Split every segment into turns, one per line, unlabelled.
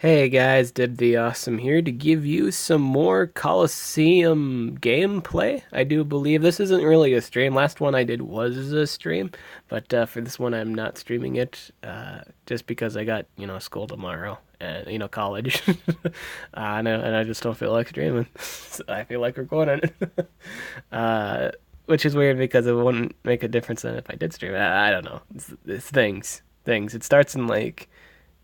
Hey guys, Dib the Awesome here to give you some more Coliseum gameplay. I do believe this isn't really a stream. Last one I did was a stream, but for this one I'm not streaming it just because I got, school tomorrow and, college. And I just don't feel like streaming. So I feel like recording it. Which is weird because it wouldn't make a difference then if I did stream it. I don't know. It's things. Things. It starts in like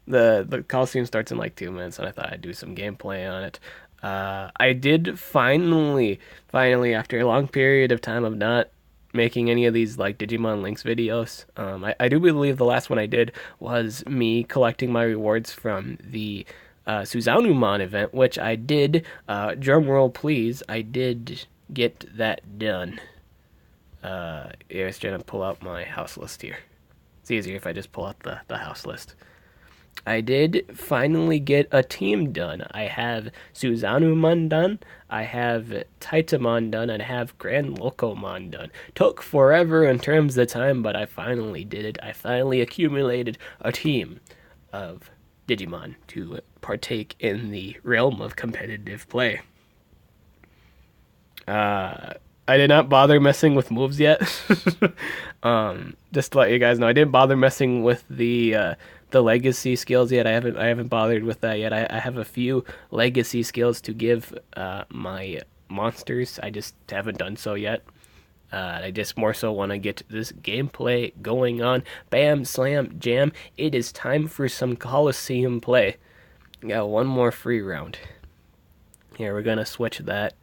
the Coliseum starts in like 2 minutes, and I thought I'd do some gameplay on it. I did finally, after a long period of time of not making any of these like Digimon Links videos. I do believe the last one I did was me collecting my rewards from the Suzanumon event, which I did. Drum roll, please. I did get that done. Yeah, I was trying to pull out my house list here. It's easier if I just pull out the house list. I did finally get a team done. I have Suzanumon done, I have Taitamon done, and I have Grand Locomon done. Took forever in terms of time, but I finally did it. I finally accumulated a team of Digimon to partake in the realm of competitive play. I did not bother messing with moves yet. Just to let you guys know, I didn't bother messing with the legacy skills yet. I haven't bothered with that yet. I have a few legacy skills to give my monsters. I just haven't done so yet. I just more so want to get this gameplay going on. Bam, slam, jam. It is time for some Coliseum play. Got one more free round. Here, we're gonna switch that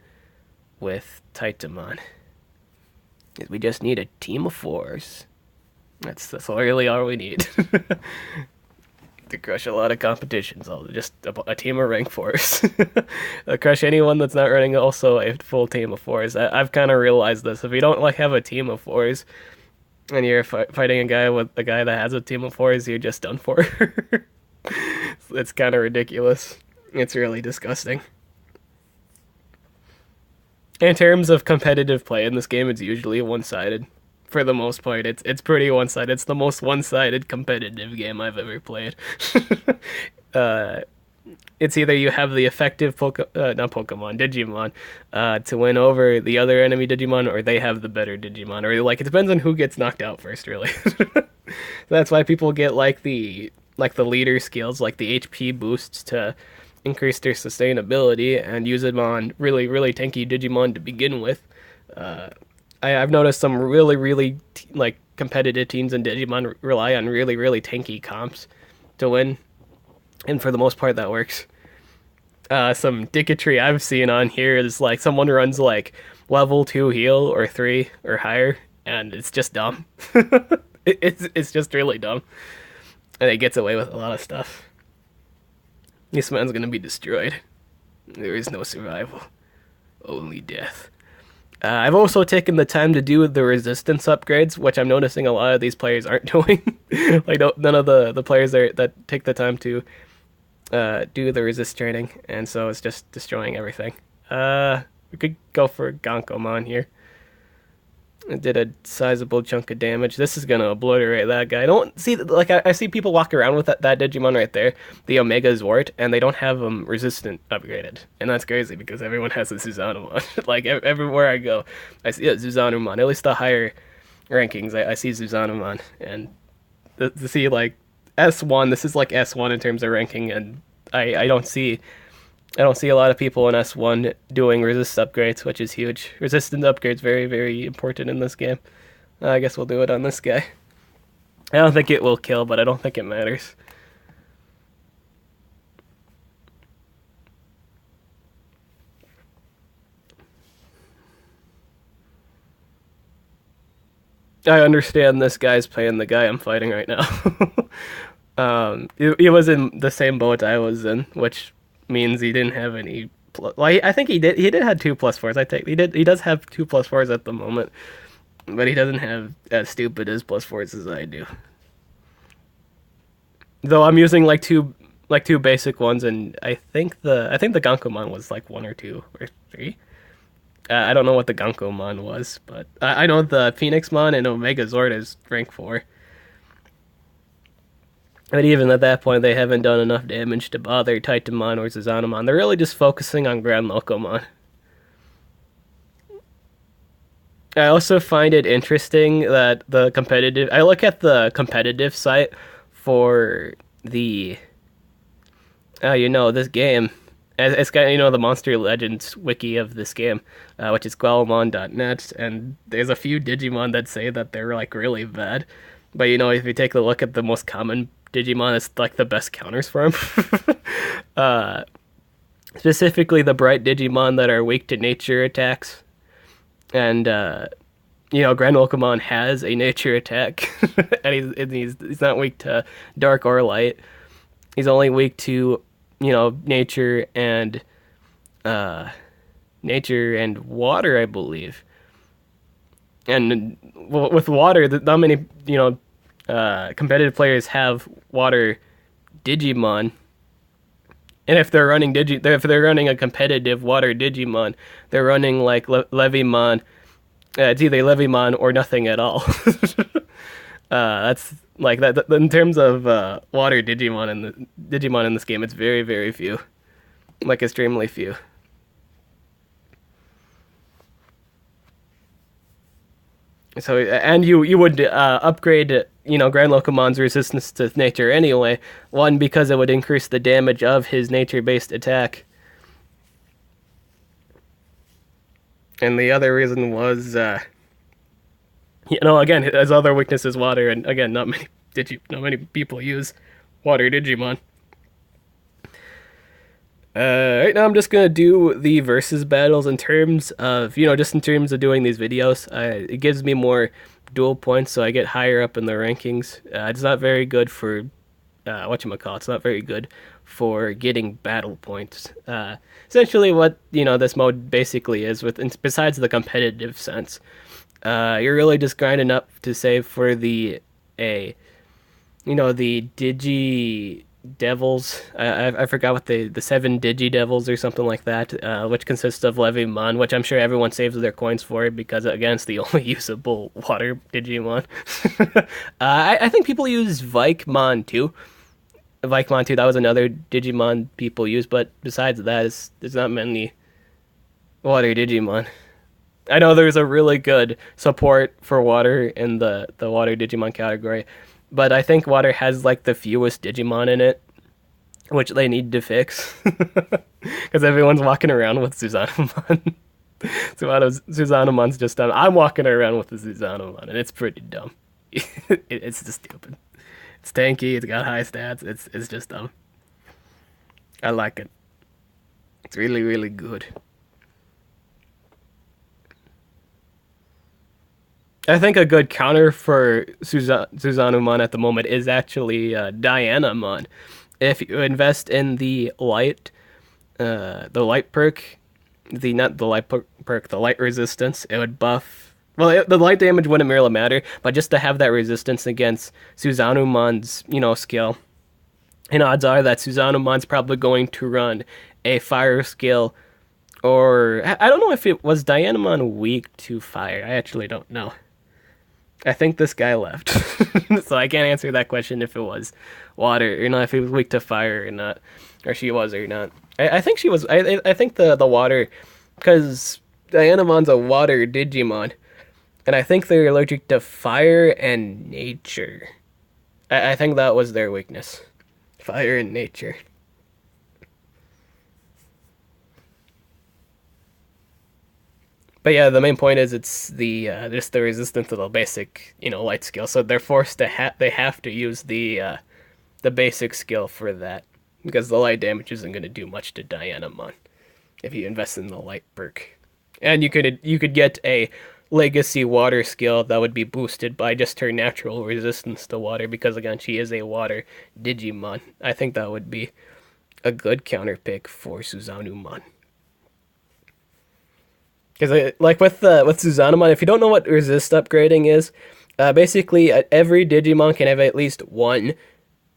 with Taitamon. We just need a team of fours. That's really all we need to crush a lot of competitions. Just a team of rank fours. Crush anyone that's not running also a full team of fours. I've kind of realized this. If you don't like have a team of fours and you're fighting a guy with a guy that has a team of fours, you're just done for. It's kind of ridiculous. It's really disgusting. In terms of competitive play in this game, it's usually one-sided. For the most part, it's pretty one-sided. It's the most one-sided competitive game I've ever played. uh, it's either you have the effective not Pokemon, Digimon, to win over the other enemy Digimon, or they have the better Digimon, or like it depends on who gets knocked out first, really. That's why people get like the leader skills, like the HP boosts to increase their sustainability and use them on really tanky Digimon to begin with. I've noticed some really like competitive teams in Digimon rely on really tanky comps to win, and for the most part that works. Some dicketry I've seen on here is like someone runs like level 2 heal or 3 or higher, and it's just dumb. It's just really dumb, and it gets away with a lot of stuff. This man's gonna be destroyed. There is no survival, only death. I've also taken the time to do the resistance upgrades, which I'm noticing a lot of these players aren't doing. Like none of the players that take the time to do the resist training, and so it's just destroying everything. We could go for Gankomon here. It did a sizable chunk of damage. This is gonna obliterate that guy. I don't see like I see people walk around with that Digimon right there, the Omega Zwart, and they don't have resistant upgraded, and that's crazy because everyone has a Suzanumon. Like everywhere I go, I see a Suzanumon. At least the higher rankings, I see Suzanumon, and to see like S1, this is like S1 in terms of ranking, and I don't see a lot of people in S1 doing resist upgrades, which is huge. Resistance upgrades very important in this game. I guess we'll do it on this guy. I don't think it will kill, but I don't think it matters. I understand this guy's playing the guy I'm fighting right now. He was in the same boat I was in, which means he didn't have any. Well, I think he did. He did have 2+4s. I think he did. He does have 2+4s at the moment, but he doesn't have as stupid as +4s as I do. Though I'm using like two basic ones, and I think the Gankomon was like 1 or 2 or 3. I don't know what the Gankomon was, but I know the Phoenixmon and Omega Zord is rank 4. But even at that point, they haven't done enough damage to bother Titanmon or Susanoo. They're really just focusing on Grand Locomon. I also find it interesting that the competitive. I look at the competitive site for the. This game. It's got, the Monster Legends wiki of this game, which is Gualmon.net, and there's a few Digimon that say that they're, like, really bad. But, if you take a look at the most common Digimon, it's, like, the best counters for them. Specifically the bright Digimon that are weak to nature attacks. And, Grand Locomon has a nature attack, and he's not weak to dark or light. He's only weak to nature and water, I believe. And with water, not many competitive players have water Digimon. And if they're running a competitive water Digimon, they're running like Levimon. It's either Levimon or nothing at all. That's like that. In terms of water Digimon in this game, it's very, very few, like extremely few. So, and you would upgrade Grand Locomon's resistance to nature anyway. One, because it would increase the damage of his nature-based attack, and the other reason was again, his other weakness is water, and again, not many people use water Digimon. Right now I'm just gonna do the versus battles in terms of, just in terms of doing these videos. It gives me more dual points, so I get higher up in the rankings. It's not very good for, it's not very good for getting battle points. Essentially what, this mode basically is, besides the competitive sense. You're really just grinding up to save for the Digi Devils. I forgot what the 7 Digi Devils or something like that, which consists of Levimon, which I'm sure everyone saves their coins for because, again, it's the only usable water Digimon. I think people use Vikemon too. Vikemon too, that was another Digimon people use, but besides that, there's not many water Digimon. I know there's a really good support for water in the water Digimon category, but I think water has like the fewest Digimon in it, which they need to fix. Because everyone's walking around with Susanoo. Susanomon's just dumb. I'm walking around with the Susanoo, and it's pretty dumb. It's just stupid. It's tanky, it's got high stats, it's just dumb. I like it. It's really, really good. I think a good counter for Susanoo at the moment is actually Dianamon. If you invest in the light perk, the light resistance, it would buff. Well, the light damage wouldn't really matter, but just to have that resistance against Susanoomon's, skill. And odds are that Susanoomon's probably going to run a fire skill, or I don't know if it was Dianamon weak to fire. I actually don't know. I think this guy left, so I can't answer that question if it was water or not, if he was weak to fire or not, or she was or not. I think she was. I think the water, because Dianamon's a water Digimon, and I think they're allergic to fire and nature. I think that was their weakness, fire and nature. But yeah, the main point is it's the just the resistance to the basic light skill. So they're forced to they have to use the basic skill for that, because the light damage isn't going to do much to Dianamon if you invest in the light perk. And you could get a legacy water skill that would be boosted by just her natural resistance to water, because again she is a water Digimon. I think that would be a good counter pick for Susanoo. Because like with Susanoo, if you don't know what resist upgrading is, basically every Digimon can have at least one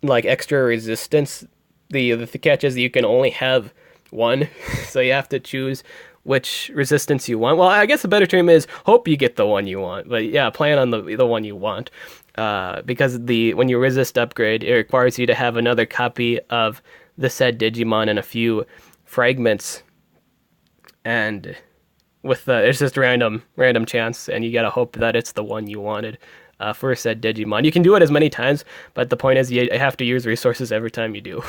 like extra resistance. The catch is you can only have one, so you have to choose which resistance you want. Well, I guess the better term is hope you get the one you want, but yeah, plan on the one you want. because the when you resist upgrade, it requires you to have another copy of the said Digimon and a few fragments, and with it's just random chance, and you gotta hope that it's the one you wanted for said Digimon. You can do it as many times, but the point is you have to use resources every time you do,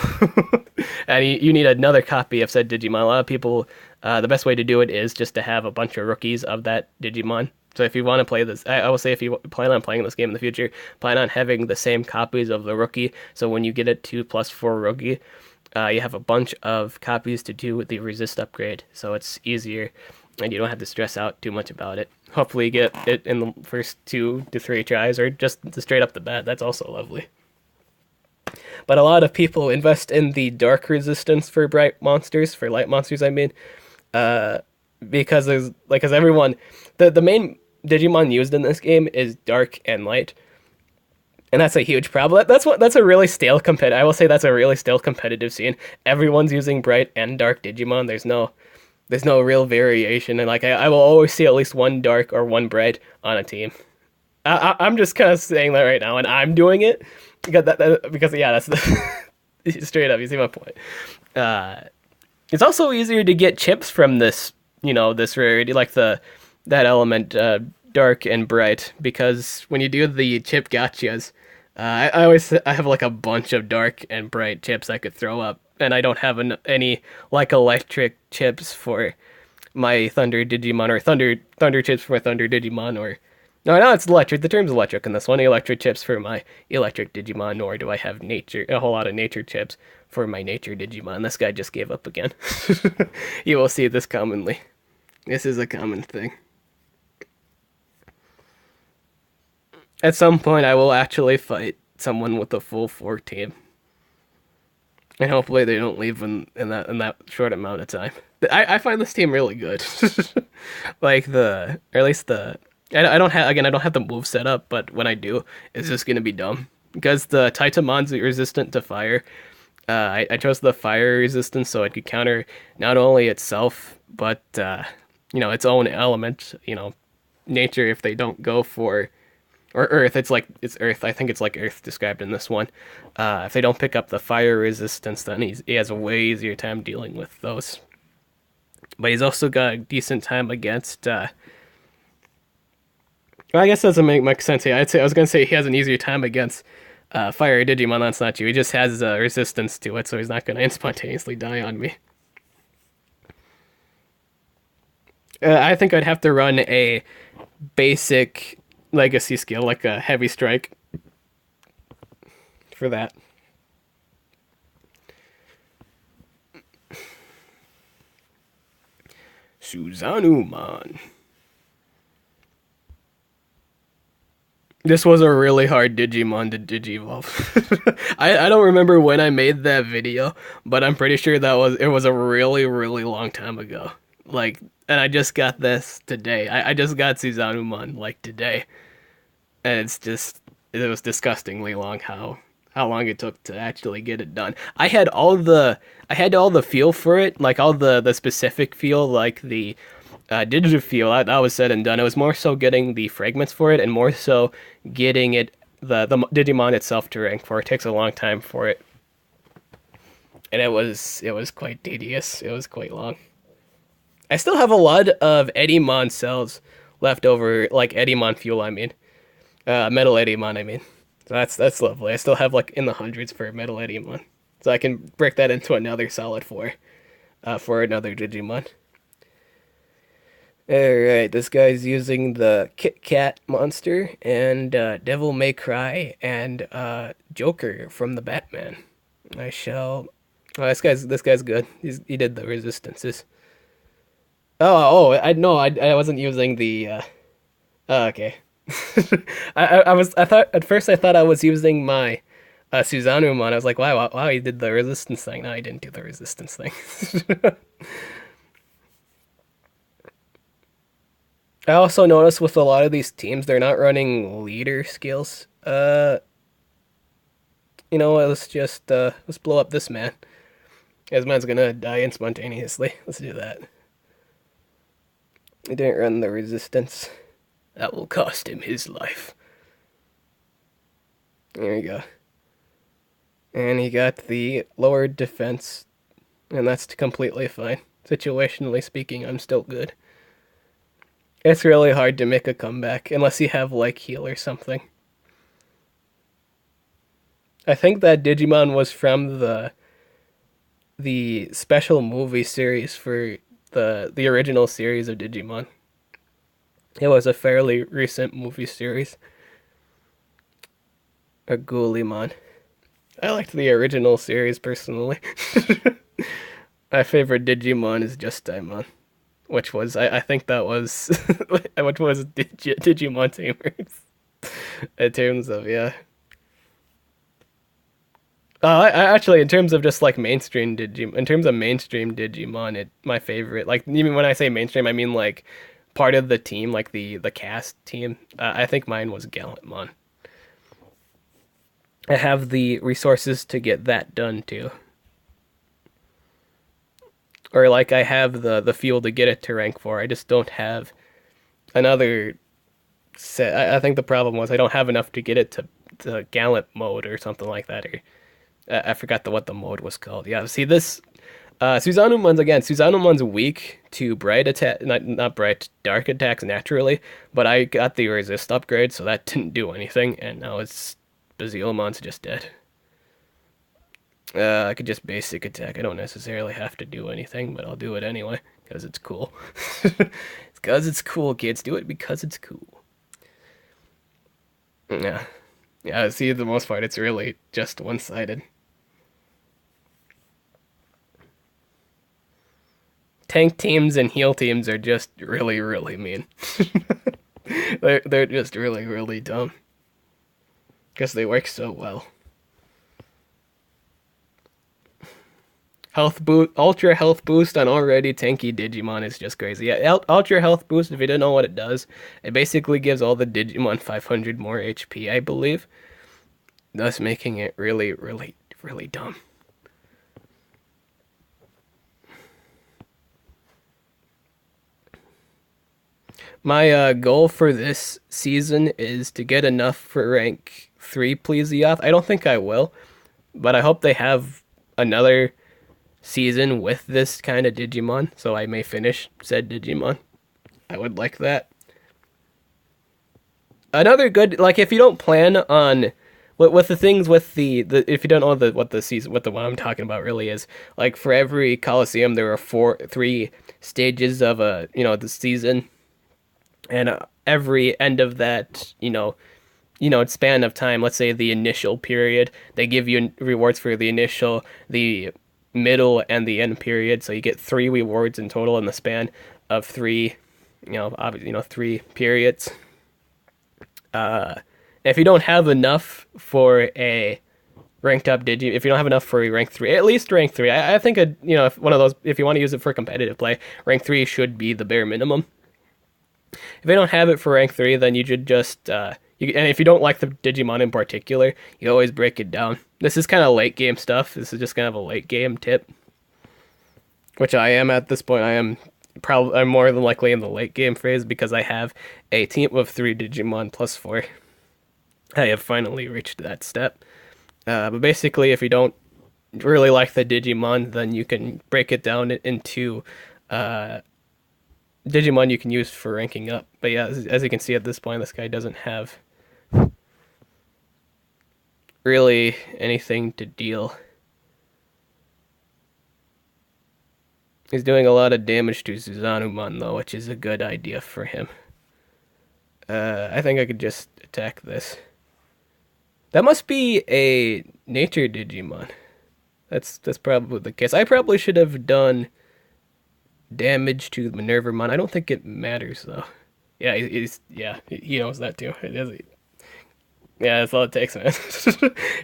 and you need another copy of said Digimon. A lot of people, the best way to do it is just to have a bunch of rookies of that Digimon. So if you want to play this, I will say if you plan on playing this game in the future, plan on having the same copies of the rookie. So when you get a 2+4 rookie, you have a bunch of copies to do with the resist upgrade. So it's easier, and you don't have to stress out too much about it. Hopefully you get it in the first 2 to 3 tries, or just straight up the bat. That's also lovely. But a lot of people invest in the dark resistance for light monsters, I mean. Because because everyone, the main Digimon used in this game is dark and light, and that's a huge problem. That's a really stale competitive. I will say that's a really stale competitive scene. Everyone's using bright and dark Digimon. There's no real variation, and like I will always see at least one dark or one bright on a team. I'm just kind of saying that right now, and I'm doing it because yeah, that's the straight up. You see my point. It's also easier to get chips from this, this rarity, like that element, dark and bright, because when you do the chip gotchas, I have like a bunch of dark and bright chips I could throw up, and I don't have any like electric chips for my Thunder Digimon, or Thunder chips for my Thunder Digimon, or no, it's electric. The term's electric in this one. Electric chips for my electric Digimon, nor do I have a whole lot of nature chips for my nature Digimon. This guy just gave up again. You will see this commonly. This is a common thing. At some point, I will actually fight someone with a full 4 team, and hopefully they don't leave in that short amount of time. I find this team really good. Like or at least I don't have the move set up, but when I do, it's just gonna be dumb because the Titamon's resistant to fire. I chose the fire resistance so it could counter not only itself but its own element. Nature if they don't go for, or earth. It's earth. I think it's like earth described in this one. If they don't pick up the fire resistance, then he has a way easier time dealing with those. But he's also got a decent time against. Well, I guess that doesn't make much sense here. I was gonna say he has an easier time against fire Digimon. That's not true. He just has resistance to it, so he's not gonna spontaneously die on me. I think I'd have to run a basic legacy skill, like a heavy strike, for that. Suzanuman. This was a really hard Digimon to Digivolve. I don't remember when I made that video, but I'm pretty sure it was a really, really long time ago. And I just got this today. I just got Suzanuman, today. And it was disgustingly long how long it took to actually get it done. I had all the feel for it, like all the specific feel, like the digital feel. That was said and done. It was more so getting the fragments for it, and more so getting it the Digimon itself to rank for. It takes a long time for it, and it was quite tedious. It was quite long. I still have a lot of Eddymon cells left over, like Eddymon fuel. I mean, Metal Eddymon. I mean, so that's lovely. I still have in the hundreds for Metal Eddymon, so I can break that into another solid 4 for another Digimon. Alright, this guy's using the Kit Kat monster and Devil May Cry and Joker from the Batman. I shall. Oh, this guy's good. He did the resistances. I wasn't using the. Okay. At first I thought I was using my Suzanuman. I was like, wow, he did the resistance thing. No, he didn't do the resistance thing. I also noticed with a lot of these teams, they're not running leader skills. Let's blow up this man. This man's gonna die spontaneously. Let's do that. He didn't run the resistance. That will cost him his life. There you go. And he got the lowered defense, and that's completely fine. Situationally speaking, I'm still good. It's really hard to make a comeback unless you have like heal or something. I think that Digimon was from the special movie series for the original series of Digimon. It was a fairly recent movie series. A Ghoulimon. I liked the original series personally. My favorite Digimon is just Daimon, which was I think that was which was Digimon Tamers. In terms of yeah. I actually, in terms of just like mainstream Digimon, in terms of mainstream Digimon, my favorite. Like even when I say mainstream, I mean like part of the team, like the cast team. I think mine was Gallantmon. I have the resources to get that done too, or like I have the fuel to get it to rank 4. I just don't have another set. I think the problem was I don't have enough to get it to Gallant mode or something like that. Or I forgot what the mode was called. Yeah, see this Suzanumon's weak to bright attack, not bright, dark attacks naturally, but I got the resist upgrade, so that didn't do anything, and now it's Bazilamon's just dead. I could just basic attack. I don't necessarily have to do anything, but I'll do it anyway because it's cool. It's because it's cool, kids. Do it because it's cool. Yeah, yeah. See, the most part, it's really just one-sided. Tank teams and heal teams are just really, really mean. They're just really, really dumb because they work so well. Health boost, ultra health boost on already tanky Digimon is just crazy. Yeah, ultra health boost. If you don't know what it does, it basically gives all the Digimon 500 more HP, I believe, thus making it really, really, really dumb. My goal for this season is to get enough for rank 3 Plesioth. I don't think I will, but I hope they have another season with this kind of Digimon, so I may finish said Digimon. I would like that. Another good, like if you don't plan on with the things with the if you don't know what the season what I'm talking about really is, like for every Coliseum there are 3 stages of the season, and every end of that span of time, let's say the initial period, they give you rewards for the initial, the middle, and the end period, so you get 3 rewards in total in the span of 3 3 periods. If you don't have enough for a ranked up if you don't have enough for rank 3, at least rank 3, I think if one of those, if you want to use it for competitive play, rank 3 should be the bare minimum. If you don't have it for rank 3, then you should just and if you don't like the Digimon in particular, you always break it down. This is kind of late game stuff. This is just kind of a late game tip, which I am at this point. I'm more than likely in the late game phase because I have a team of 3 Digimon plus 4. I have finally reached that step. But basically, if you don't really like the Digimon, then you can break it down into Digimon you can use for ranking up. But yeah, as you can see at this point, this guy doesn't have really anything to deal. He's doing a lot of damage to Suzanumon though, which is a good idea for him. I think I could just attack this. That must be a nature Digimon. That's probably the case. I probably should have done damage to Minervamon. I don't think it matters though. Yeah, he knows that too. It is. Yeah, that's all it takes, man.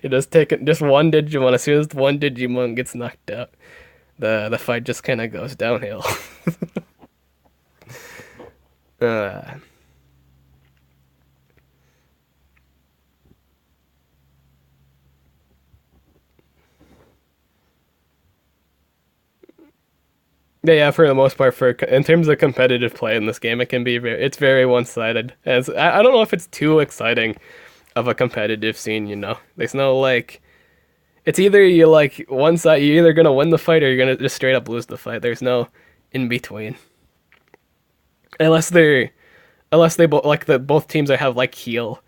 It does take just one Digimon. As soon as one Digimon gets knocked out, the fight just kind of goes downhill. uh, yeah, for the most part, in terms of competitive play in this game, it's very one-sided. I don't know if it's too exciting of a competitive scene, you know. There's no like it's either you like one side you're either gonna win the fight or you're gonna just straight up lose the fight. There's no in between. Unless they're unless they both like the both teams that have like heal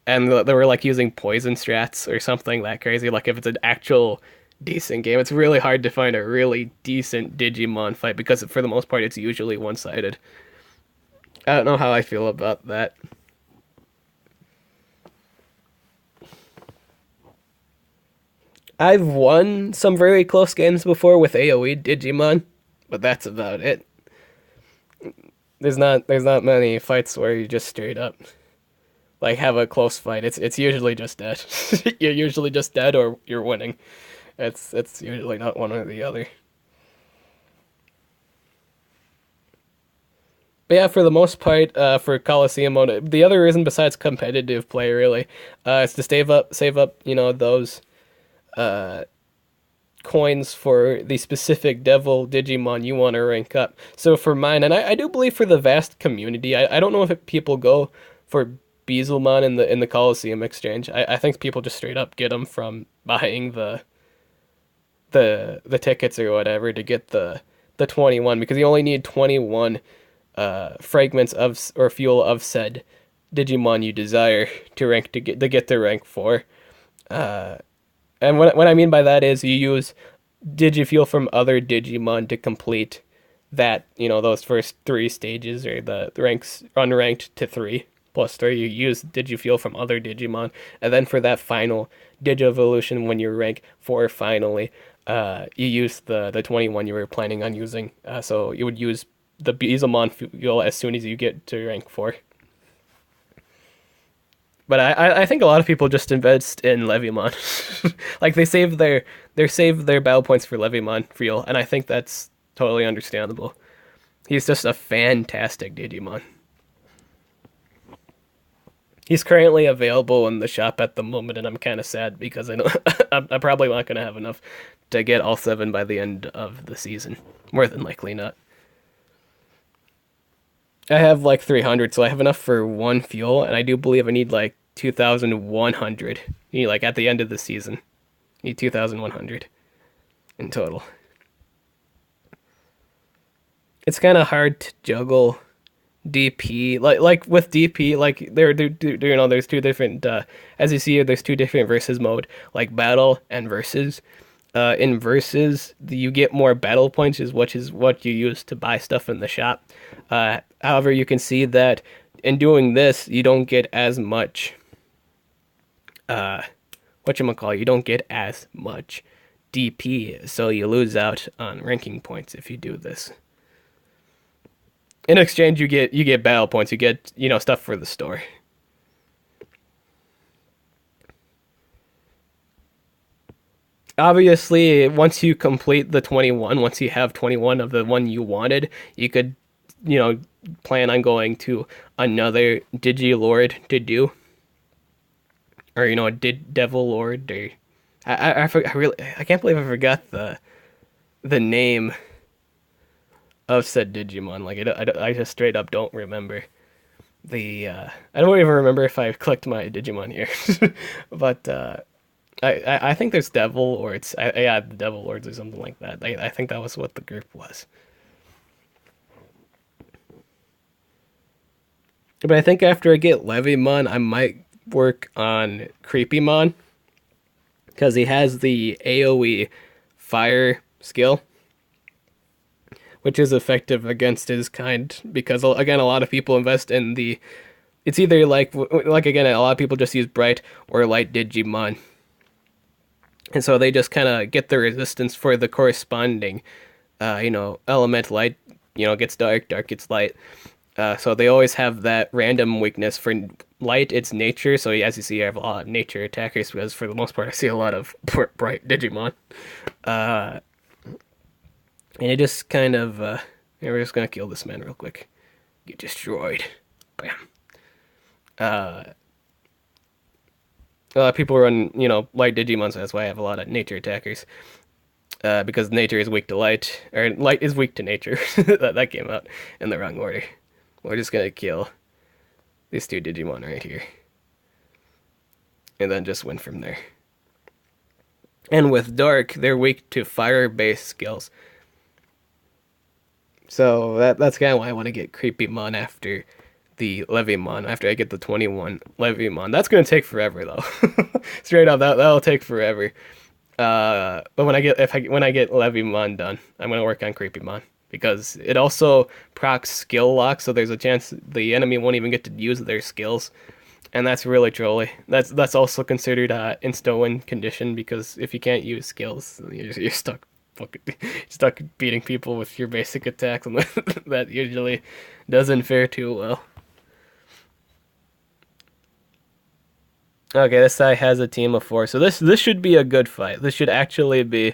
and they were like using poison strats or something that crazy. Like if it's an actual decent game, it's really hard to find a really decent Digimon fight because for the most part it's usually one-sided. I don't know how I feel about that. I've won some very close games before with AoE Digimon, but that's about it. There's not many fights where you just straight up like have a close fight. It's usually just dead. You're usually just dead or you're winning. It's usually not one or the other. But yeah, for the most part, for Coliseum mode, the other reason besides competitive play really, is to save up, you know, those uh coins for the specific devil Digimon you want to rank up. So for mine, and I do believe for the vast community, I don't know if people go for Beelzemon in the Coliseum exchange. I think people just straight up get them from buying the tickets or whatever to get the 21 because you only need 21 fragments of or fuel of said Digimon you desire to get to rank 4. Uh, and what I mean by that is you use Digifuel from other Digimon to complete that, you know, those first 3 stages or the ranks unranked to 3 plus 3. You use Digifuel from other Digimon, and then for that final Digievolution when you rank 4 finally, you use the 21 you were planning on using. So you would use the Beelzemon fuel as soon as you get to rank 4. But I think a lot of people just invest in Levimon. Like they save their battle points for Levimon fuel, and I think that's totally understandable. He's just a fantastic Digimon. He's currently available in the shop at the moment, and I'm kind of sad because I know I'm probably not going to have enough to get all 7 by the end of the season. More than likely not. I have like 300, so I have enough for 1 fuel, and I do believe I need like 2,100. You need like at the end of the season. You need 2,100 in total. It's kind of hard to juggle DP like with DP like you know there's 2 different as you see here there's 2 different versus mode like battle and versus. In versus you get more battle points which is what you use to buy stuff in the shop. However, you can see that in doing this you don't get as much whatchamacallit, you don't get as much DP, so you lose out on ranking points if you do this. In exchange, you get battle points. You get, you know, stuff for the store. Obviously, once you complete the 21, once you have 21 of the one you wanted, you could, you know, plan on going to another Digilord to do, or you know, a Devil Lord. Or I can't believe I forgot the name of said Digimon. Like I just straight up don't remember I don't even remember if I clicked my Digimon here, but I think there's Devil or yeah, the Devil Lords or something like that. I think that was what the group was. But I think after I get Levimon, I might work on Creepymon because he has the AoE fire skill, which is effective against his kind because again a lot of people invest in the it's either like again a lot of people just use bright or light Digimon, and so they just kind of get the resistance for the corresponding you know, element. Light, you know, gets dark, dark gets light, so they always have that random weakness. For light, it's nature, so as you see I have a lot of nature attackers because for the most part I see a lot of bright Digimon. And it just kind of, we're just gonna kill this man real quick. Get destroyed. Bam. A lot of people run, you know, light Digimon, so that's why I have a lot of nature attackers. Because nature is weak to light, or light is weak to nature. that came out in the wrong order. We're just gonna kill these 2 Digimon right here. and then just win from there. And with Dark, they're weak to fire-based skills. So that's kind of why I want to get Creepymon after the Levimon, after I get the 21 Levimon. That's going to take forever, though. Straight up, that'll take forever. But when I get Levimon done, I'm going to work on Creepymon. Because it also procs skill lock, so there's a chance the enemy won't even get to use their skills. And that's really trolly. That's also considered insta-win condition, because if you can't use skills, you're stuck beating people with your basic attacks, and that usually doesn't fare too well. Okay, this guy has a team of 4, so this should be a good fight. This should actually be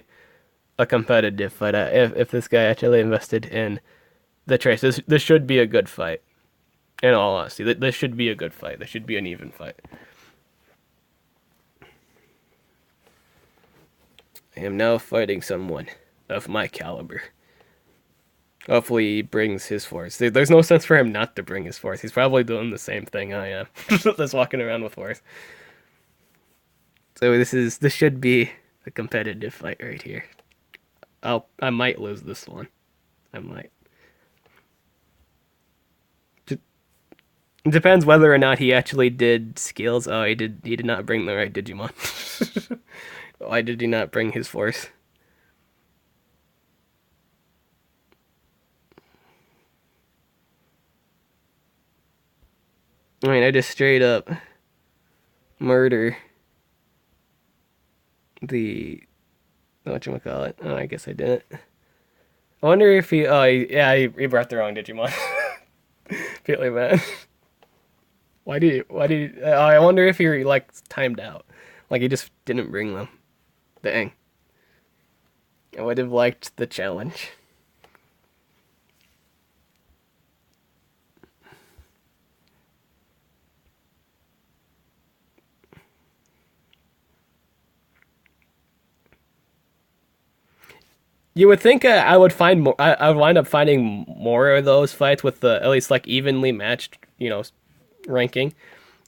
a competitive fight. If this guy actually invested in the trace, this should be a good fight. In all honesty, this should be a good fight. This should be an even fight. I am now fighting someone of my caliber. Hopefully he brings his force. There's no sense for him not to bring his force. He's probably doing the same thing I am. Just walking around with force. So this should be a competitive fight right here. I might lose this one. I might. It depends whether or not he actually did skills. Oh, he did not bring the right Digimon. Why did he not bring his force? I mean, I just straight up murder the whatchamacallit. Oh, I guess I didn't. I wonder if he... Oh, he brought the wrong Digimon. Feeling bad. Why did he... I wonder if he, like, timed out. Like, he just didn't bring them. Dang. I would have liked the challenge. You would think I would find more. I would wind up finding more of those fights with the at least like evenly matched, ranking,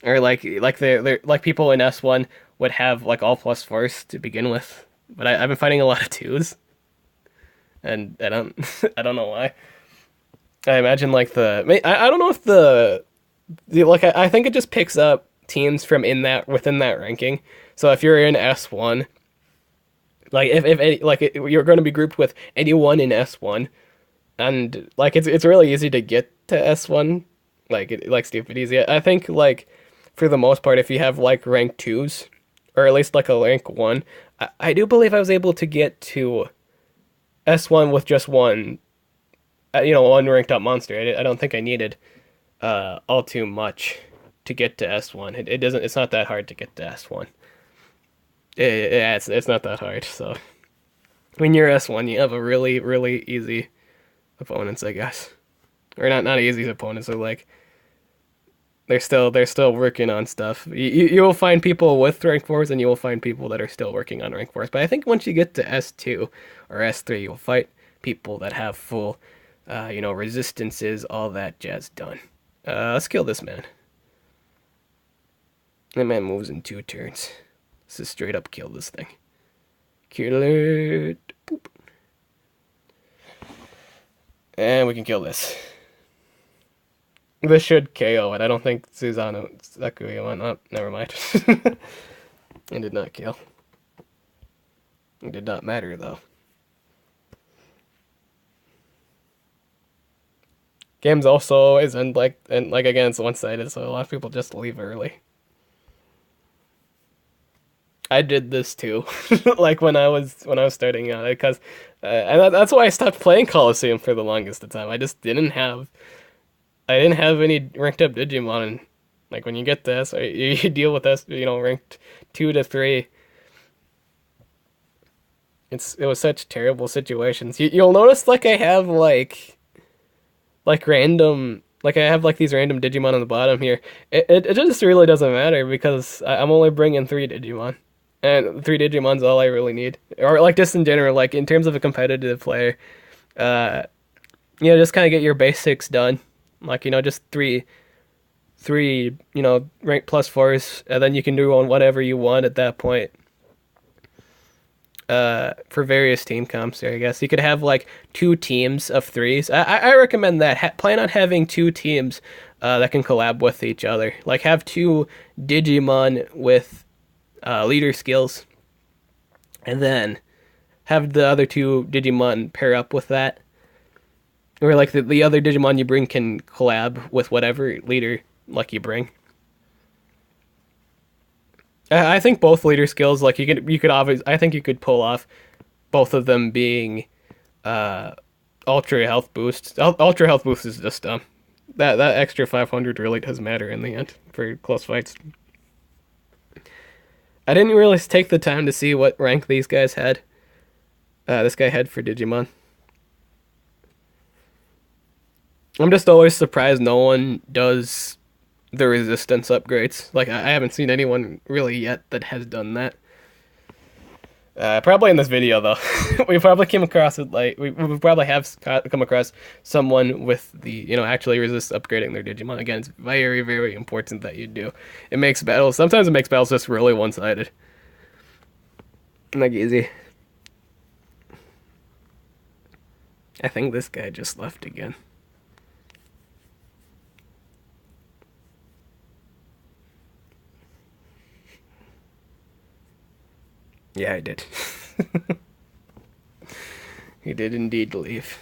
or they're like people in S1 would have like all plus fours to begin with. But I've been finding a lot of twos, and I don't I don't know why. I imagine like I don't know if I think it just picks up teams from within that ranking. So if you're in S1. Like you're going to be grouped with anyone in S1, and like it's really easy to get to S1, like stupid easy. I think like for the most part, if you have like rank 2s or at least like a rank 1, I do believe I was able to get to S1 with just one ranked up monster. I don't think I needed all too much to get to S1. It's not that hard to get to S1. Yeah, it's not that hard. So when you're S1, you have a really, really easy opponents, I guess, or not easy opponents. So like they're still working on stuff. You will find people with rank 4s, and you will find people that are still working on rank 4s. But I think once you get to S2 or S3, you'll fight people that have full, resistances, all that jazz done. Let's kill this man. That man moves in 2 turns. Let's just straight up kill this thing. Kill it. Boop. And we can kill this. This should KO it. I don't think Sakuya went up. Never mind. It did not kill. It did not matter though. Games also always end again, it's one-sided, so a lot of people just leave early. I did this too, like when I was starting out, because and that's why I stopped playing Coliseum for the longest of time. I didn't have any ranked up Digimon, and like when you get to S, you deal with S, ranked 2 to 3. It was such terrible situations. You'll notice like I have random. Like, I have, these random Digimon on the bottom here. It just really doesn't matter, because I'm only bringing 3 Digimon. And 3 Digimon's all I really need. Or, just in general, in terms of a competitive player, just kind of get your basics done. Just 3 3, rank +4s, and then you can do on whatever you want at that point. For various team comps there, I guess. You could have like 2 teams of 3s. I recommend that. Plan on having 2 teams that can collab with each other. Like have 2 Digimon with leader skills, and then have the other 2 Digimon pair up with that. Or like the other Digimon you bring can collab with whatever leader like you bring. I think both leader skills, like you could obviously, I think you could pull off both of them being ultra health boosts. Ultra health boost is just dumb. That extra 500 really does matter in the end for close fights. I didn't really take the time to see what rank these guys had. This guy had for Digimon. I'm just always surprised no one does the resistance upgrades. Like, I haven't seen anyone really yet that has done that. Probably in this video, though. We probably came across it, like, we probably have come across someone with the, actually resist upgrading their Digimon. Again, it's very, very important that you do. It makes battles, sometimes it makes battles just really one-sided. Like, easy. I think this guy just left again. Yeah, I did. He did indeed leave.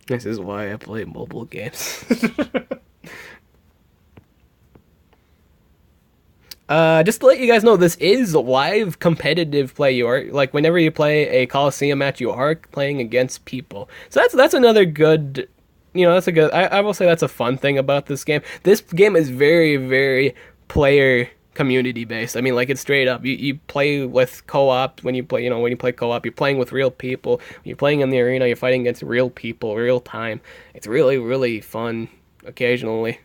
This is why I play mobile games. Just to let you guys know, this is live competitive play. You are, like, whenever you play a Coliseum match, you are playing against people. So that's another good, that's a good, I will say that's a fun thing about this game. This game is very, very player community based. I mean, like, it's straight up. You play with co-op when you play, when you play co-op, you're playing with real people. When you're playing in the arena, you're fighting against real people, real time. It's really, really fun occasionally.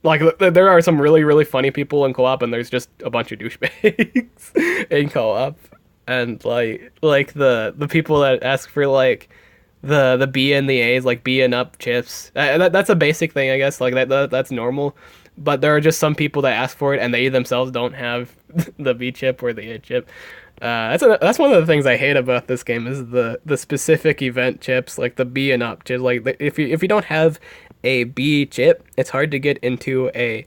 Like, there are some really, really funny people in co-op, and there's just a bunch of douchebags in co-op. And, like the people that ask for, like, the B and the A's, like, B and up chips. That's a basic thing, I guess. Like, that's normal. But there are just some people that ask for it, and they themselves don't have the B chip or the A chip. That's one of the things I hate about this game is the specific event chips, like the B and up chips. Like, if you don't have a B chip, it's hard to get into a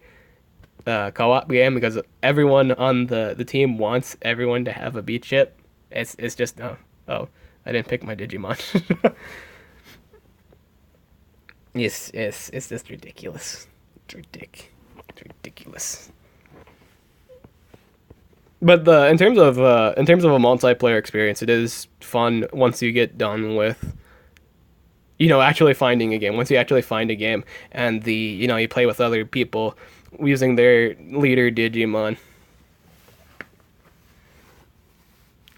co-op game because everyone on the team wants everyone to have a B chip. It's just oh, I didn't pick my Digimon. Yes, it's just ridiculous. It's ridiculous. But in terms of a multiplayer experience, it is fun once you get done with, actually finding a game. Once you actually find a game and you play with other people using their leader Digimon.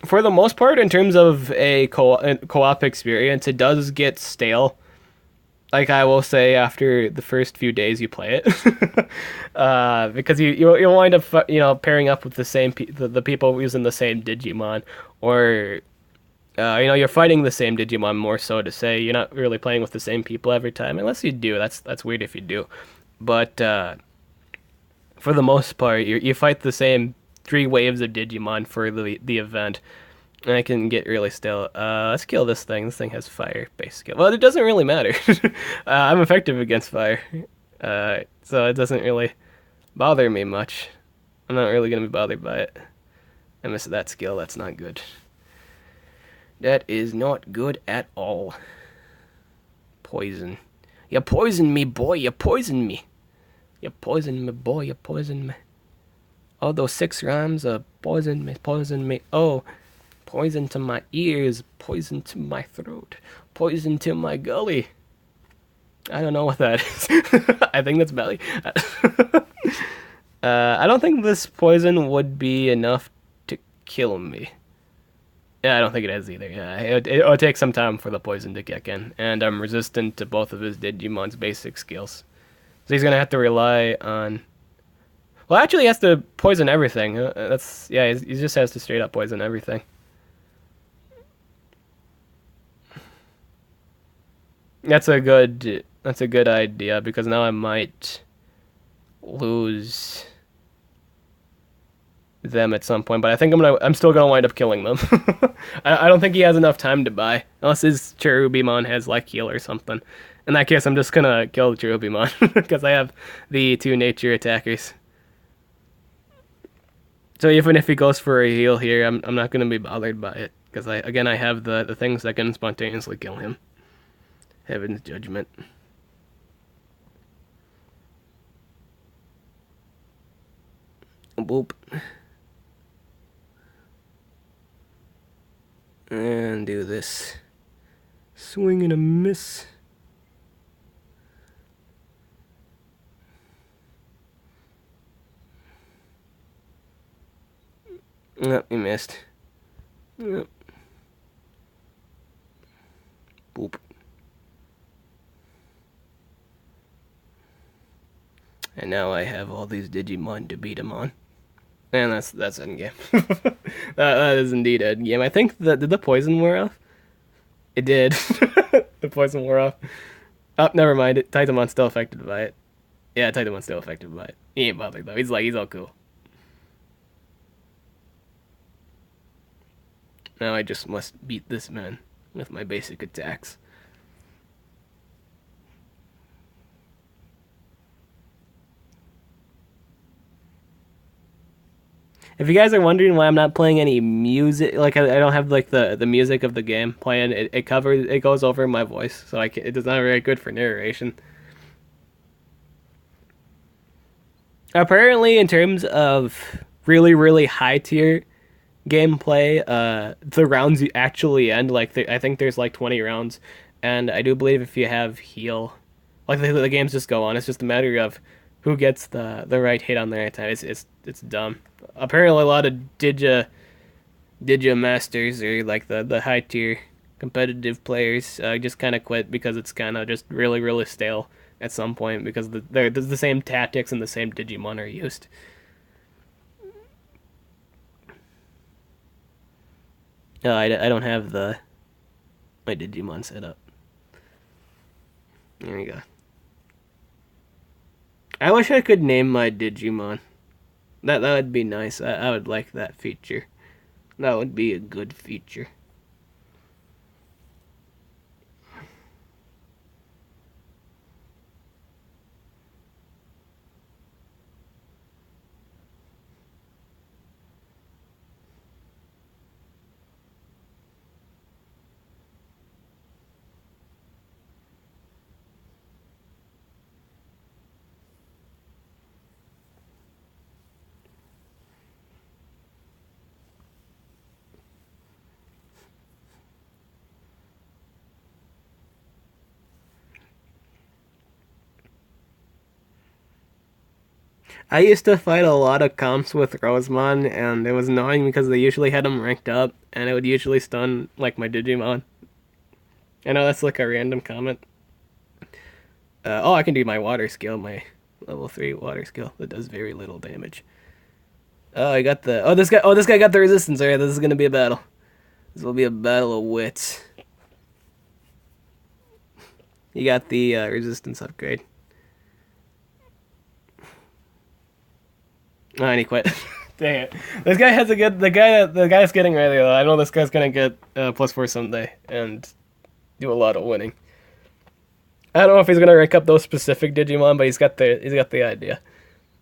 For the most part, in terms of a co-op experience, it does get stale. Like, I will say, after the first few days you play it, because you'll wind up pairing up with the same the people using the same Digimon, or you're fighting the same Digimon, more so to say. You're not really playing with the same people every time, unless you do. That's weird if you do, but for the most part, you fight the same 3 waves of Digimon for the event. And I can get really stale. Let's kill this thing. This thing has fire-based skill. Well, it doesn't really matter. I'm effective against fire. So it doesn't really bother me much. I'm not really going to be bothered by it. I missed that skill. That's not good. That is not good at all. Poison. You poisoned me, boy. You poisoned me. You poisoned me, boy. You poisoned me. Oh, those 6 rhymes poisoned me, poisoned me. Oh. Poison to my ears, poison to my throat, poison to my gully. I don't know what that is. I think that's belly. I don't think this poison would be enough to kill me. Yeah, I don't think it is either. Yeah, it'll take some time for the poison to kick in, and I'm resistant to both of his Digimon's basic skills. So he's gonna have to rely on... Well, actually, he has to poison everything. He just has to straight up poison everything. that's a good idea because now I might lose them at some point, but I think I'm still gonna wind up killing them. I don't think he has enough time to buy unless his Cherubimon has like heal or something. In that case, I'm just gonna kill Cherubimon because I have the two nature attackers. So even if he goes for a heal here, I'm not gonna be bothered by it because I have the things that can spontaneously kill him. Heaven's Judgment. Boop. And do this. Swing and a miss. Nope, he missed. Yep. Boop. And now I have all these Digimon to beat him on. And that's endgame. That is indeed endgame. I think did the poison wear off? It did. The poison wore off. Oh, never mind. Titamon's still affected by it. Yeah, Titamon's still affected by it. He ain't bothered though. He's all cool. Now I just must beat this man with my basic attacks. If you guys are wondering why I'm not playing any music, like I don't have like the music of the game playing, it goes over my voice, so it is not very good for narration. Apparently, in terms of really high tier gameplay, the rounds you actually end I think there's like 20 rounds, and I do believe if you have heal, like the games just go on. It's just a matter of who gets the right hit on the right time. It's dumb. Apparently, a lot of Digi masters or like the high tier competitive players just kind of quit because it's kind of just really stale at some point because the same tactics and the same Digimon are used. I don't have my Digimon set up. There we go. I wish I could name my Digimon. That would be nice. I would like that feature. That would be a good feature. I used to fight a lot of comps with Rosemon, and it was annoying because they usually had them ranked up, and it would usually stun like my Digimon. I know that's like a random comment. Oh, I can do my water skill, my level 3 water skill that does very little damage. Oh, I got the... this guy got the resistance. Alright, this is gonna be a battle. This will be a battle of wits. You got the resistance upgrade. Oh, and he quit. Dang it. This guy has a good... The guy that's getting ready, though. I know this guy's gonna get +4 someday and do a lot of winning. I don't know if he's gonna rank up those specific Digimon, but he's got the idea.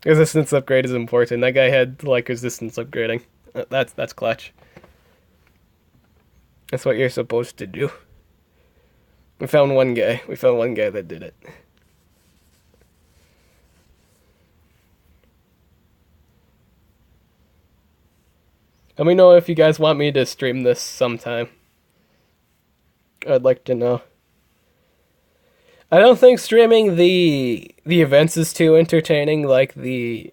Resistance upgrade is important. That guy had like resistance upgrading. That's clutch. That's what you're supposed to do. We found one guy. That did it. Let me know if you guys want me to stream this sometime. I'd like to know. I don't think streaming the events is too entertaining, like the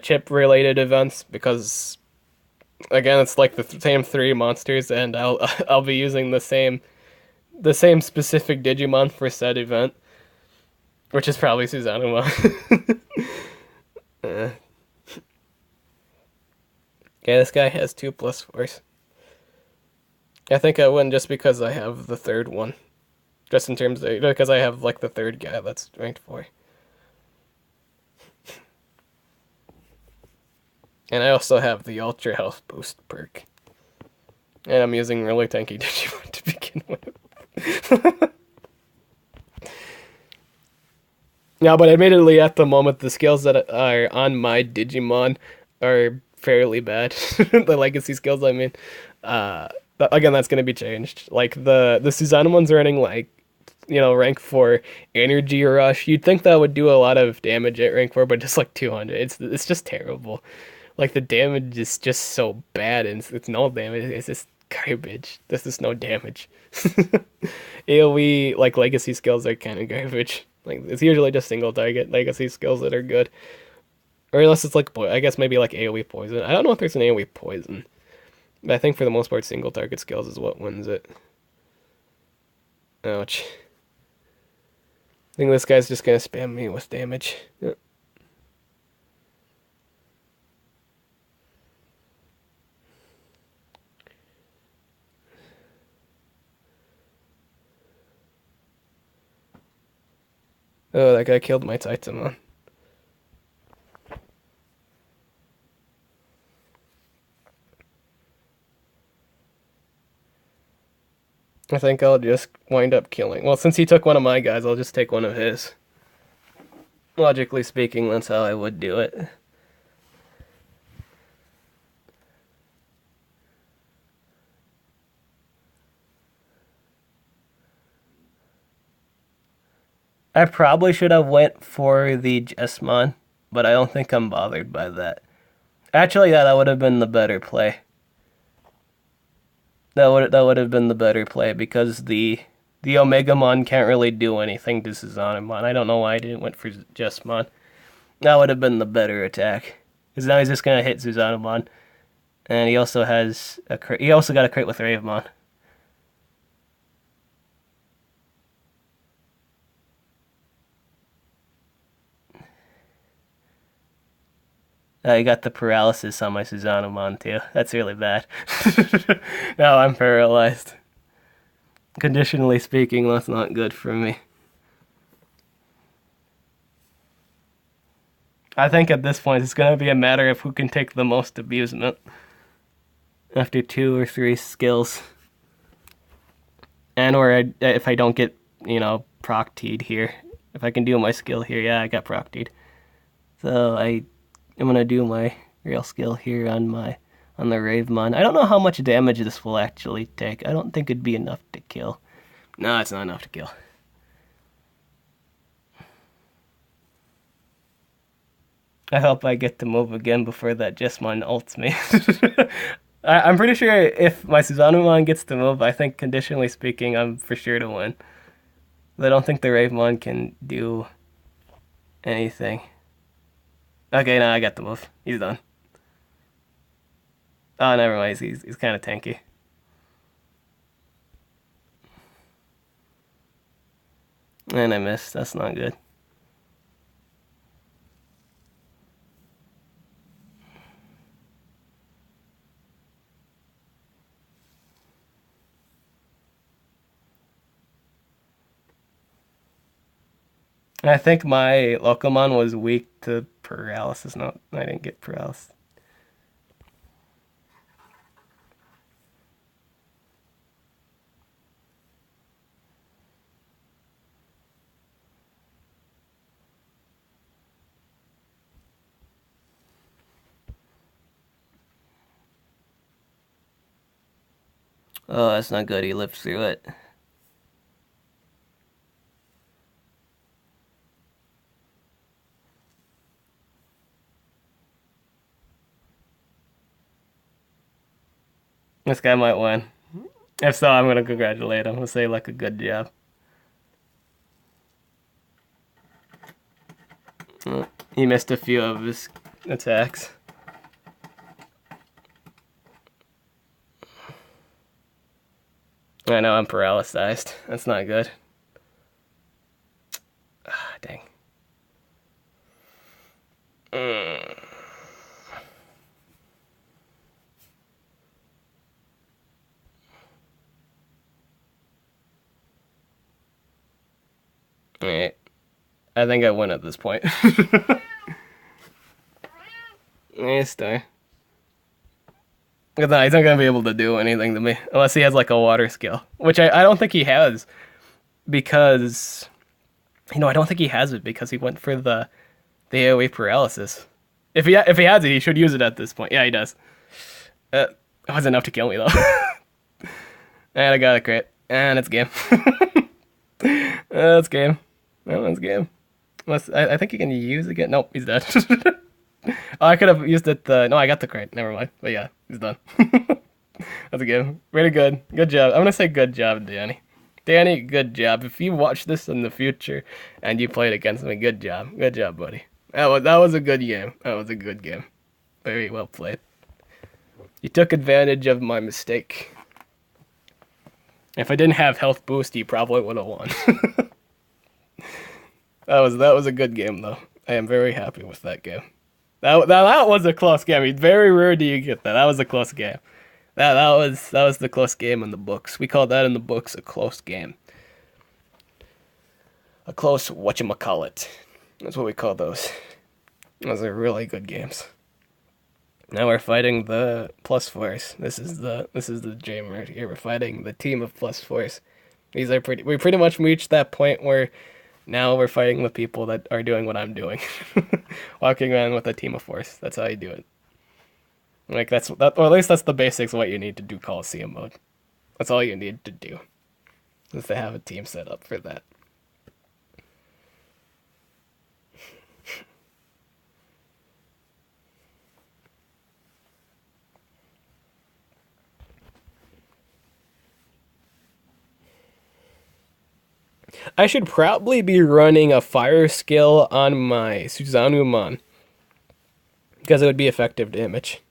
chip related events, because again it's like the same 3 monsters, and I'll be using the same specific Digimon for said event, which is probably Susanuma. Okay, this guy has 2 +4s. I think I win just because I have the third one. Just in terms of because I have like the third guy that's ranked 4. And I also have the Ultra Health Boost perk. And I'm using really tanky Digimon to begin with. Yeah, but admittedly, at the moment, the skills that are on my Digimon are fairly bad. The legacy skills, I mean. Uh, Again, that's going to be changed. Like, the Suzanemon's running, like, rank 4 energy rush. You'd think that would do a lot of damage at rank 4, but just like 200. It's just terrible. Like the damage is just so bad, and it's no damage. It's just garbage. This is no damage. AOE like legacy skills are kind of garbage. Like it's usually just single target legacy skills that are good, or unless it's like I guess maybe like AOE poison. I don't know if there's an AOE poison, but I think for the most part single target skills is what wins it. Ouch. I think this guy's just gonna spam me with damage. Oh, that guy killed my Titamon. I think I'll just wind up killing. Well, since he took one of my guys, I'll just take one of his. Logically speaking, that's how I would do it. I probably should have went for the Jesmon, but I don't think I'm bothered by that. Actually, yeah, that would have been the better play. That would have been the better play because the Omegamon can't really do anything to Suzanemon. I don't know why I didn't went for Jesmon. That would have been the better attack. Because now he's just gonna hit Suzanemon, and he also has he also got a crit with Ravemon. I got the paralysis on my Suzanemon too. That's really bad. Now I'm paralyzed. Conditionally speaking, that's not good for me. I think at this point it's gonna be a matter of who can take the most abusement after 2 or 3 skills. And or if I don't get, proc-teed here. If I can do my skill here, yeah, I got proc-teed. So I'm gonna do my real skill here on the Ravemon. I don't know how much damage this will actually take. I don't think it'd be enough to kill. No, it's not enough to kill. I hope I get to move again before that Jesmon ults me. I'm pretty sure if my Suzanemon gets to move, I think conditionally speaking, I'm for sure to win. But I don't think the Ravemon can do anything. Okay, now I got the move. He's done. Oh, never mind. He's kind of tanky. And I missed. That's not good. I think my Locomon was weak to paralysis. No, I didn't get paralysis. Oh, that's not good. He lived through it. This guy might win. If so, I'm gonna congratulate him and say like a good job. He missed a few of his attacks. I know I'm paralyzed. That's not good. Ah, dang. Alright. I think I win at this point. Nice die. He's not gonna be able to do anything to me. Unless he has like a water skill. Which I don't think he has. Because... You know, I don't think he has it because he went for the AoE paralysis. If he has it, he should use it at this point. Yeah, he does. That was enough to kill me, though. And I got a crit. And it's game. That's game. That's game. Unless, I think he can use it again. Nope, he's dead. Oh, I could have used it. No, I got the crit. Never mind. But yeah, he's done. That's a game. Really good. Good job. I'm going to say good job, Danny. Danny, good job. If you watch this in the future and you played against me, good job. Good job, buddy. That was a good game. That was a good game. Very well played. You took advantage of my mistake. If I didn't have health boost, you probably would have won. That was a good game, though. I am very happy with that game. That was a close game. Very rare do you get that. That was a close game. That was the close game in the books. We call that in the books a close game. A close whatchamacallit. That's what we call those. Those are really good games. Now we're fighting the plus force. This is the gym right here. We're fighting the team of plus force. We pretty much reached that point where now we're fighting the people that are doing what I'm doing. Walking around with a team of force. That's how you do it. Like or at least that's the basics of what you need to do Coliseum mode. That's all you need to do. Is to have a team set up for that. I should probably be running a fire skill on my Susanumon. Because it would be effective damage.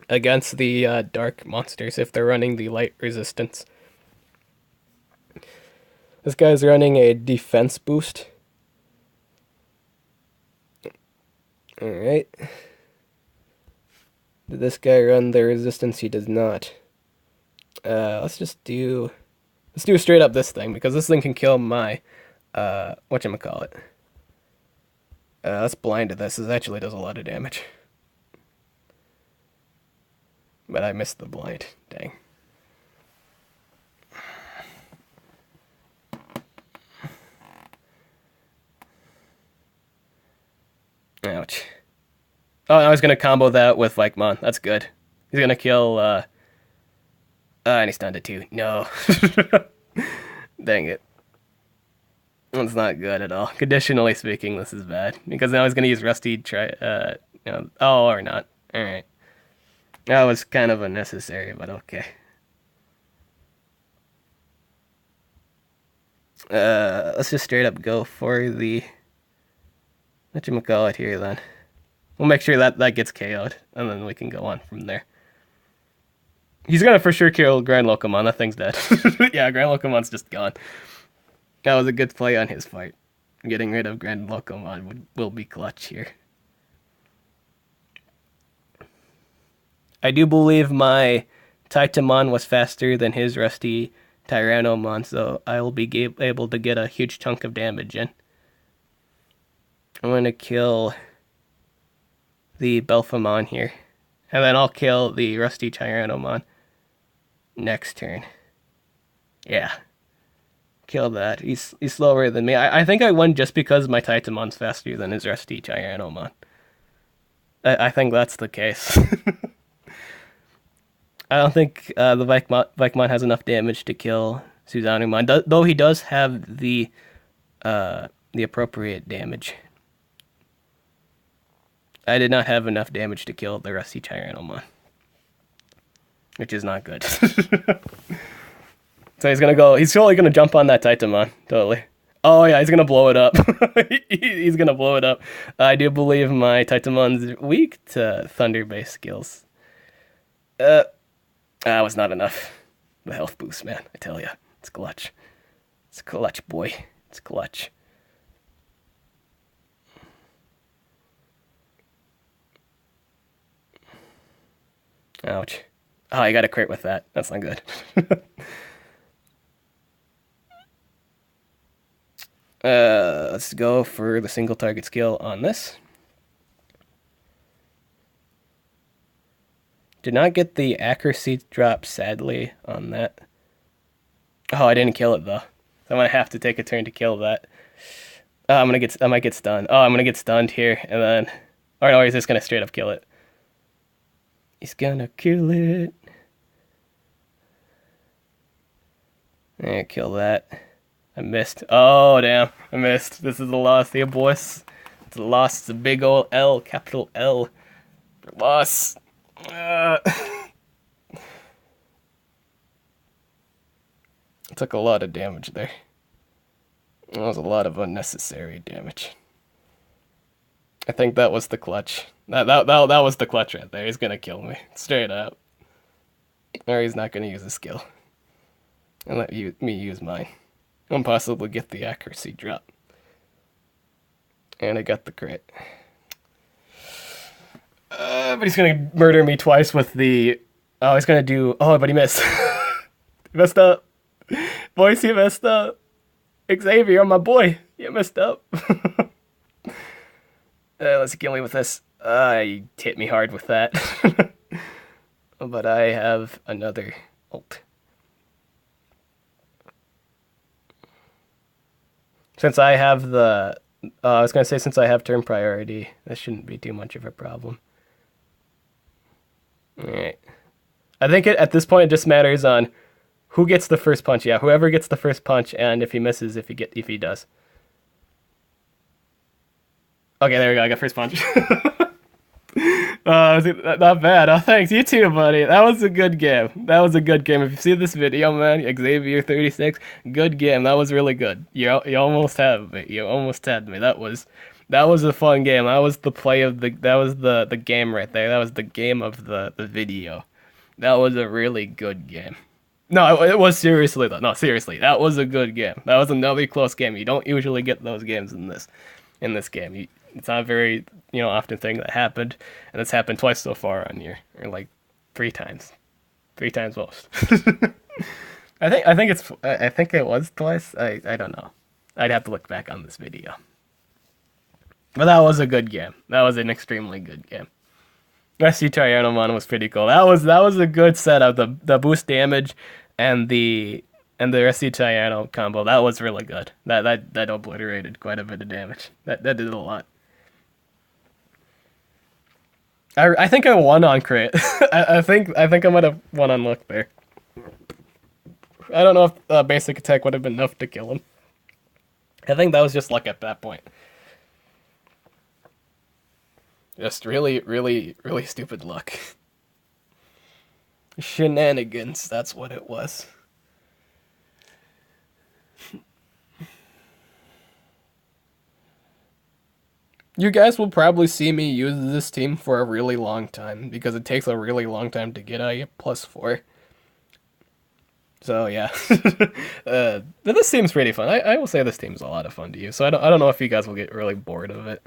Against the dark monsters if they're running the light resistance. This guy's running a defense boost. Alright. Did this guy run the resistance? He does not. Let's do straight up this thing, because this thing can kill my, whatchamacallit. Let's blind to this. This actually does a lot of damage. But I missed the blind. Dang. Ouch. Oh, I was gonna combo that with Vikemon. That's good. He's gonna kill, and he's down to 2. No. Dang it. That's not good at all. Conditionally speaking, this is bad. Because now he's gonna use Rusty oh, or not. Alright. That was kind of unnecessary, but okay. Let's just straight up go for the whatchamacallit here then. We'll make sure that gets KO'd, and then we can go on from there. He's gonna for sure kill Grand Locomon. That thing's dead. Yeah, Grand Locomon's just gone. That was a good play on his fight. Getting rid of Grand Locomon will be clutch here. I do believe my Titamon was faster than his Rusty Tyrannomon, so I will be able to get a huge chunk of damage in. I'm going to kill the Belphemon here. And then I'll kill the Rusty Tyrannomon next turn. Yeah. Kill that. He's slower than me. I think I won just because my Titamon's faster than his Rusty Tyrannomon. I think that's the case. I don't think the Vikemon has enough damage to kill Susanumon, though he does have the appropriate damage. I did not have enough damage to kill the Rusty Tyrannomon, which is not good. So he's totally gonna jump on that Titamon, totally. Oh yeah, he's gonna blow it up. He's gonna blow it up. I do believe my Titamon's weak to thunder-based skills. That was not enough. The health boost, man, I tell ya. It's clutch. It's clutch, boy. It's clutch. Ouch. Oh, I got a crit with that. That's not good. Let's go for the single target skill on this. Did not get the accuracy drop, sadly, on that. Oh, I didn't kill it though. So I'm gonna have to take a turn to kill that. I might get stunned. Oh, I'm gonna get stunned here, and then, or no, he's just gonna straight up kill it. He's gonna kill it. Kill that. I missed. Oh, damn. I missed. This is a loss here, boys. It's a loss. It's a big old L, capital L. Loss. Took a lot of damage there. That was a lot of unnecessary damage. I think that was the clutch. That was the clutch right there. He's gonna kill me. Straight up. Or he's not gonna use a skill. And let me use mine. And possibly get the accuracy drop. And I got the crit. But he's gonna murder me twice with the... Oh, he's gonna do... Oh, but he missed. He messed up. Boys, he messed up. Xavier, my boy. You messed up. Let's kill me with this. You hit me hard with that. But I have another ult. Since I have the... I was going to say, since I have turn priority, this shouldn't be too much of a problem. Alright. I think at this point it just matters on who gets the first punch. Yeah, whoever gets the first punch, and if he misses, if he does. Okay, there we go. I got first punch. Not bad. Oh, thanks. You too, buddy. That was a good game. That was a good game. If you see this video, man, Xavier36, good game. That was really good. You almost had me. You almost had me. That was a fun game. That was the play of the. That was the game right there. That was the game of the video. That was a really good game. No, it was seriously though. No, seriously, that was a good game. That was another close game. You don't usually get those games in this game. It's not a very often thing that happened, and it's happened twice so far on here, or like 3 times most. I think it was twice. I don't know. I'd have to look back on this video. But that was a good game. That was an extremely good game. SC Tyrannomon was pretty cool. That was a good setup. The boost damage and the SC Tyranno combo, that was really good. That obliterated quite a bit of damage. That did a lot. I think I won on crit. I think I might have won on luck there. I don't know if basic attack would have been enough to kill him. I think that was just luck at that point. Just really, really, really stupid luck. Shenanigans, that's what it was. You guys will probably see me use this team for a really long time, because it takes a really long time to get a +4. So yeah, this team's pretty fun. I will say this team's a lot of fun to use. So I don't know if you guys will get really bored of it.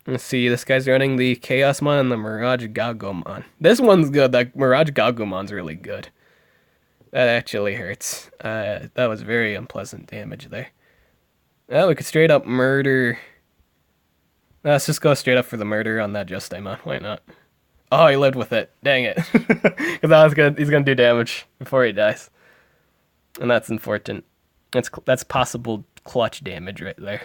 Let's see, this guy's running the Chaosmon and the Mirage Gagomon. This one's good. That Mirage Gagomon's really good. That actually hurts. That was very unpleasant damage there. Oh, we could straight up murder. Let's just go straight up for the murder on that Justimon. Why not? Oh, he lived with it. Dang it. Because he's gonna do damage before he dies. And that's unfortunate. That's possible clutch damage right there.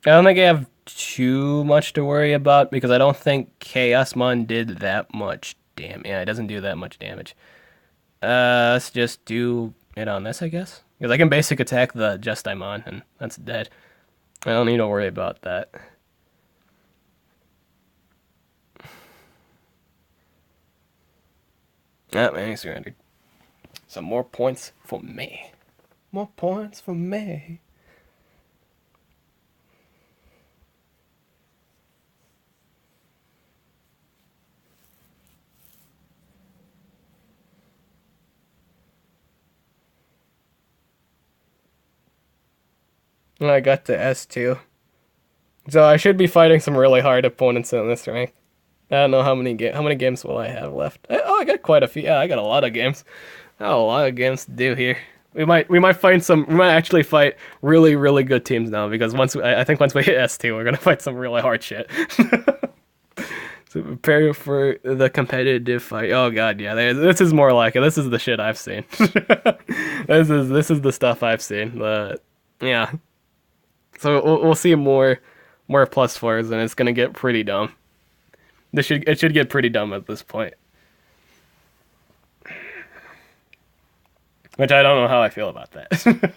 I don't think I have too much to worry about, because I don't think Chaosmon did that much damage. Yeah, it doesn't do that much damage. Let's just do it on this, I guess. Because I can basic attack the Justimon, and that's dead. I don't need to worry about that. Ah, man, he surrendered. Some more points for me. More points for me. I got to S2. So I should be fighting some really hard opponents in this rank. I don't know how many games will I have left. Oh, I got quite a few. Yeah, I got a lot of games. I got a lot of games to do here. We might find some. We might actually fight really good teams now because I think once we hit S2, we're gonna fight some really hard shit. So prepare for the competitive fight. Oh god, yeah. This is more like it. This is the shit I've seen. This is the stuff I've seen. Yeah. So we'll see more plus fours, and it's gonna get pretty dumb. It should get pretty dumb at this point. Which I don't know how I feel about that.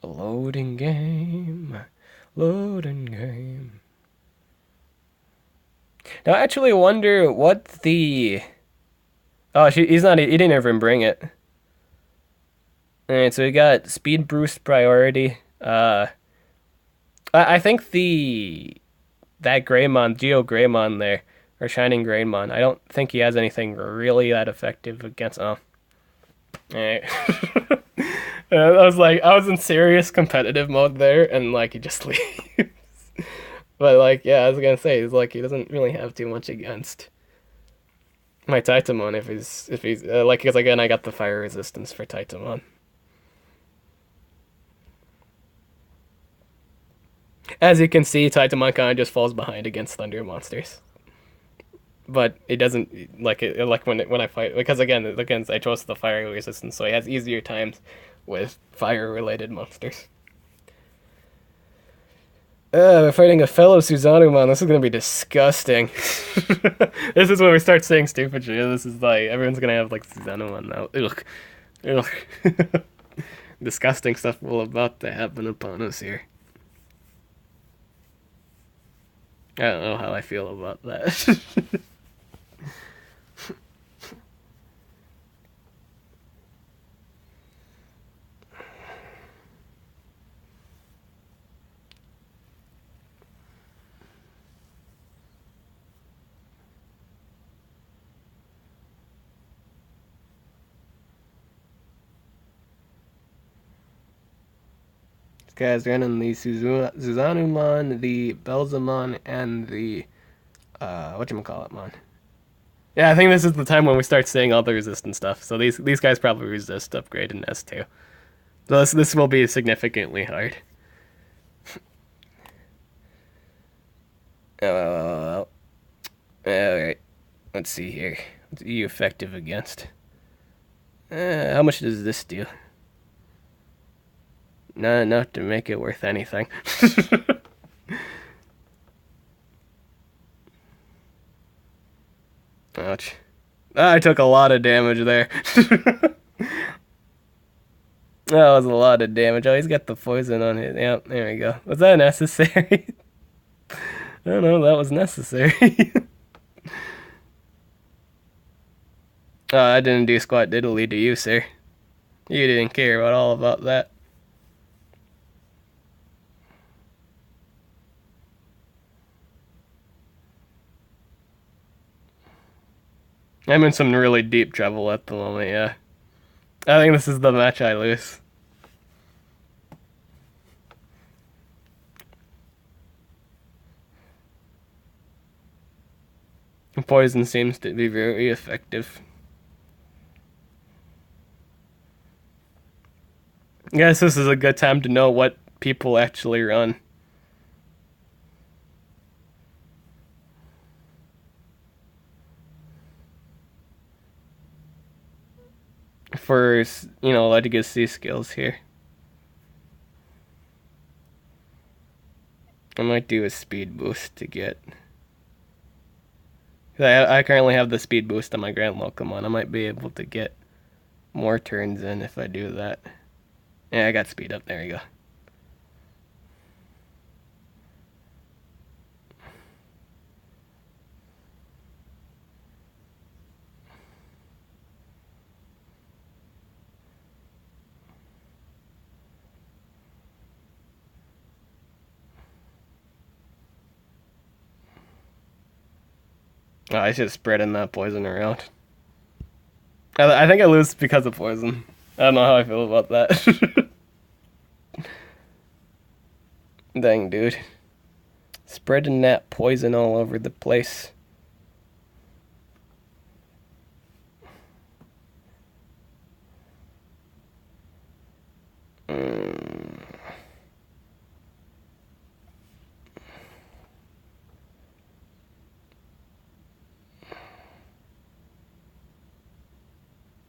Loading game. Loading game. Now I actually wonder what the oh, he's not. He didn't even bring it. All right, so we got speed boost priority. I think that Greymon, Geo Greymon there, or Shining Greymon. I don't think he has anything really that effective against. Oh, all right. I was in serious competitive mode there, and like he just leaves. But like, yeah, I was gonna say, he's like he doesn't really have too much against my Titamon if he's like because again I got the fire resistance for Titamon. As you can see, Titamon kind of just falls behind against thunder monsters, but it doesn't like it like when I fight because again I chose the fire resistance, so he has easier times with fire related monsters. We're fighting a fellow Susanumon. This is gonna be disgusting. This is when we start saying stupid shit. This is like everyone's gonna have like Susanumon now. Ugh, ugh. Disgusting stuff will about to happen upon us here. I don't know how I feel about that. This guy's running the Suzanumon, the Belzamon, and the whatchamacallit mon. Yeah, I think this is the time when we start seeing all the resistant stuff. So these guys probably resist upgrade in S2. So this will be significantly hard. Oh, alright. Let's see here. What's E effective against? How much does this do? Not enough to make it worth anything. Ouch. I took a lot of damage there. That was a lot of damage. Oh, he's got the poison on it. Yep, there we go. Was that necessary? I don't know, that was necessary. I didn't do squat diddly to you, sir. You didn't care at all about that. I'm in some really deep trouble at the moment, yeah. I think this is the match I lose. Poison seems to be very effective. I guess this is a good time to know what people actually run. For, you know, legacy skills here. I might do a speed boost to get... I currently have the speed boost on my Grand Locomon. I might be able to get more turns in if I do that. Yeah, I got speed up. There we go. Oh, I should spreading that poison around. I think I lose because of poison. I don't know how I feel about that. Dang, dude. Spreading that poison all over the place.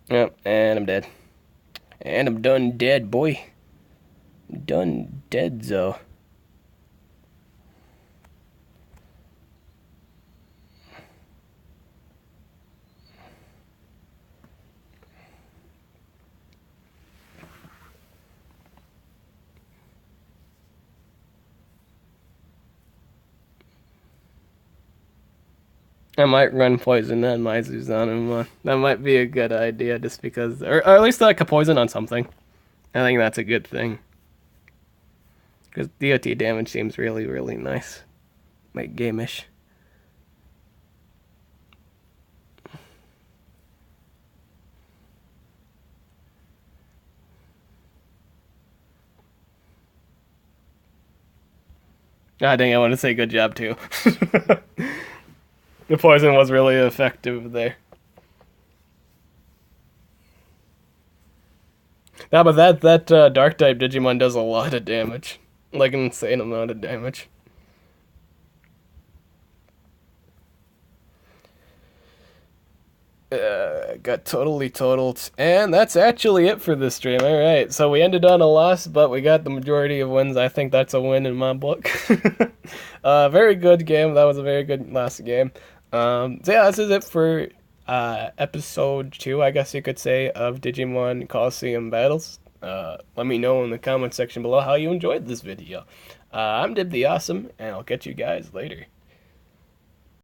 Yep, and I'm dead. And I'm done dead, boy. Done dead, though. I might run poison on my Suzanne. That might be a good idea, just because, or at least like a poison on something. I think that's a good thing. Because DOT damage seems really, really nice. Like, game-ish. Ah, dang, I want to say good job, too. The poison was really effective there. Yeah, but that dark type Digimon does a lot of damage. Like an insane amount of damage. Got totally totaled. And that's actually it for this stream. Alright, so we ended on a loss, but we got the majority of wins. I think that's a win in my book. Very good game. That was a very good last game. So yeah, this is it for episode 2, I guess you could say, of Digimon Coliseum Battles. Let me know in the comment section below how you enjoyed this video. I'm Dib the Awesome, and I'll catch you guys later.